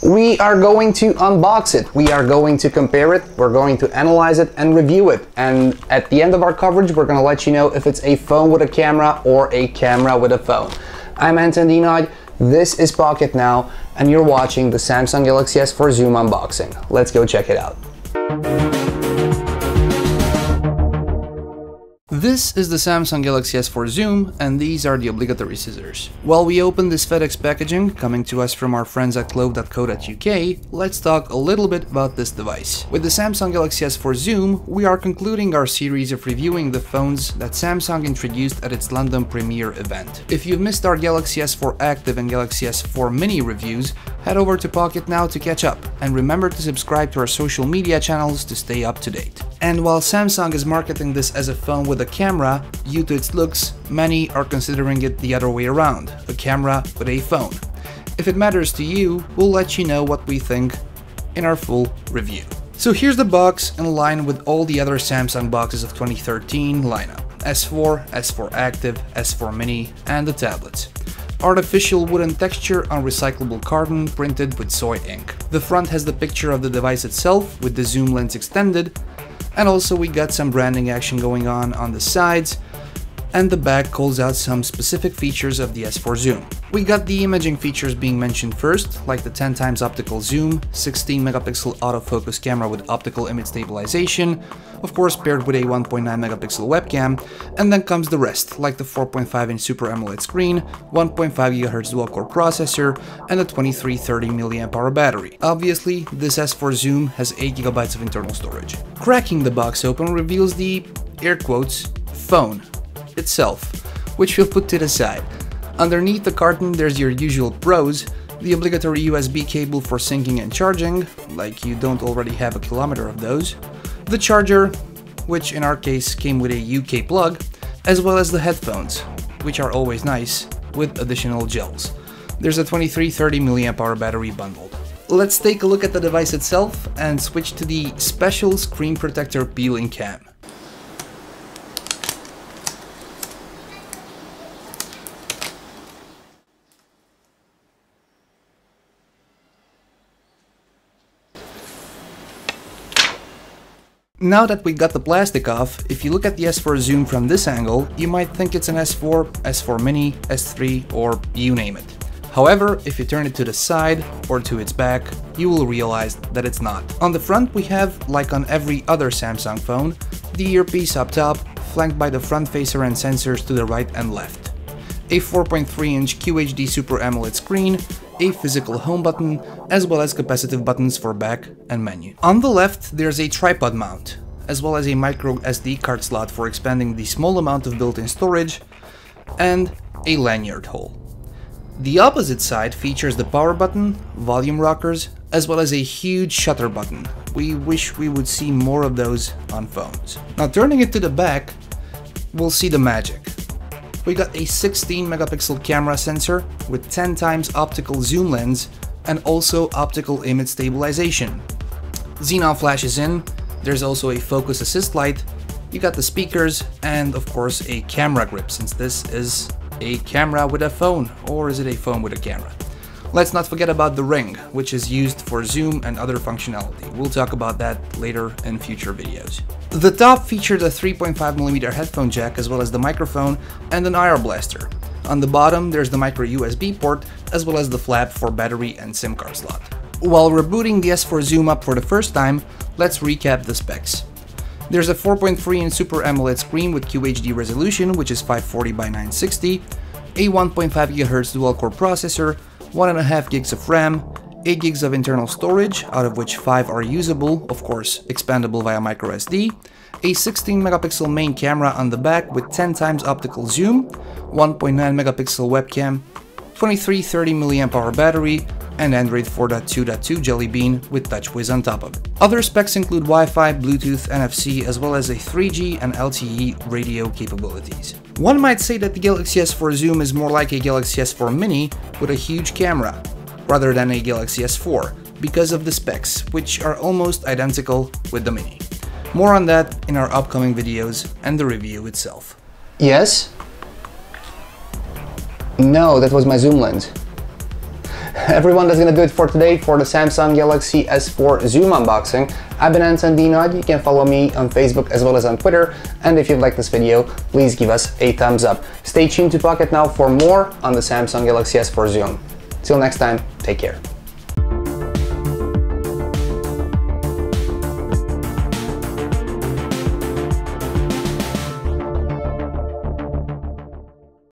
We are going to unbox it, we are going to compare it, we're going to analyze it and review it. And at the end of our coverage, we're going to let you know if it's a phone with a camera or a camera with a phone. I'm Anton the Nagy, this is Pocketnow, and you're watching the Samsung Galaxy S4 Zoom unboxing. Let's go check it out. This is the Samsung Galaxy S4 Zoom, and these are the obligatory scissors. While we open this FedEx packaging, coming to us from our friends at clove.co.uk, let's talk a little bit about this device. With the Samsung Galaxy S4 Zoom, we are concluding our series of reviewing the phones that Samsung introduced at its London premiere event. If you've missed our Galaxy S4 Active and Galaxy S4 Mini reviews, head over to Pocketnow to catch up, and remember to subscribe to our social media channels to stay up to date. And while Samsung is marketing this as a phone with a camera, due to its looks, many are considering it the other way around, a camera with a phone. If it matters to you, we'll let you know what we think in our full review. So here's the box in line with all the other Samsung boxes of 2013 lineup: S4, S4 Active, S4 Mini, and the tablets. Artificial wooden texture on recyclable carton printed with soy ink. The front has the picture of the device itself with the zoom lens extended, and also we got some branding action going on the sides, and the back calls out some specific features of the S4 Zoom. We got the imaging features being mentioned first, like the 10x optical zoom, 16 megapixel autofocus camera with optical image stabilization, of course paired with a 1.9 megapixel webcam, and then comes the rest, like the 4.5-inch Super AMOLED screen, 1.5 GHz dual-core processor, and a 2330 mAh battery. Obviously, this S4 Zoom has 8 GB of internal storage. Cracking the box open reveals the, air quotes, phone itself, which we'll put to the side. Underneath the carton there's your usual pros, the obligatory USB cable for syncing and charging, like you don't already have a kilometer of those, the charger, which in our case came with a UK plug, as well as the headphones, which are always nice, with additional gels. There's a 2330 mAh battery bundled. Let's take a look at the device itself and switch to the special screen protector peeling cam. Now that we got the plastic off, if you look at the S4 Zoom from this angle, you might think it's an S4, S4 Mini, S3, or you name it. However, if you turn it to the side or to its back, you will realize that it's not. On the front we have, like on every other Samsung phone, the earpiece up top, flanked by the front facer and sensors to the right and left. A 4.3-inch QHD Super AMOLED screen, a physical home button, as well as capacitive buttons for back and menu. On the left there's a tripod mount, as well as a micro SD card slot for expanding the small amount of built-in storage, and a lanyard hole. The opposite side features the power button, volume rockers, as well as a huge shutter button. We wish we would see more of those on phones. Now turning it to the back, we'll see the magic. We got a 16 megapixel camera sensor with 10x optical zoom lens and also optical image stabilization. Xenon flash is in, there's also a focus assist light, you got the speakers, and of course a camera grip, since this is a camera with a phone, or is it a phone with a camera? Let's not forget about the ring, which is used for zoom and other functionality. We'll talk about that later in future videos. The top featured a 3.5mm headphone jack, as well as the microphone and an IR blaster. On the bottom there's the micro USB port, as well as the flap for battery and SIM card slot. While rebooting the S4 Zoom up for the first time, let's recap the specs. There's a 4.3-inch Super AMOLED screen with QHD resolution, which is 540 by 960, a 1.5 GHz dual-core processor, 1.5 gigs of RAM, 8 gigs of internal storage, out of which 5 are usable, of course expandable via microSD, a 16 megapixel main camera on the back with 10x optical zoom, 1.9 megapixel webcam, 2330 mAh battery, and Android 4.2.2 Jelly Bean with TouchWiz on top of it. Other specs include Wi-Fi, Bluetooth, NFC, as well as a 3G and LTE radio capabilities. One might say that the Galaxy S4 Zoom is more like a Galaxy S4 Mini with a huge camera, rather than a Galaxy S4, because of the specs, which are almost identical with the Mini. More on that in our upcoming videos and the review itself. Yes? No, that was my zoom lens. everyone, that's gonna do it for today for the Samsung Galaxy S4 Zoom unboxing. I've been Anton the Nagy. You can follow me on Facebook as well as on Twitter. And if you've liked this video, please give us a thumbs up. Stay tuned to Pocketnow for more on the Samsung Galaxy S4 Zoom. Till next time, take care.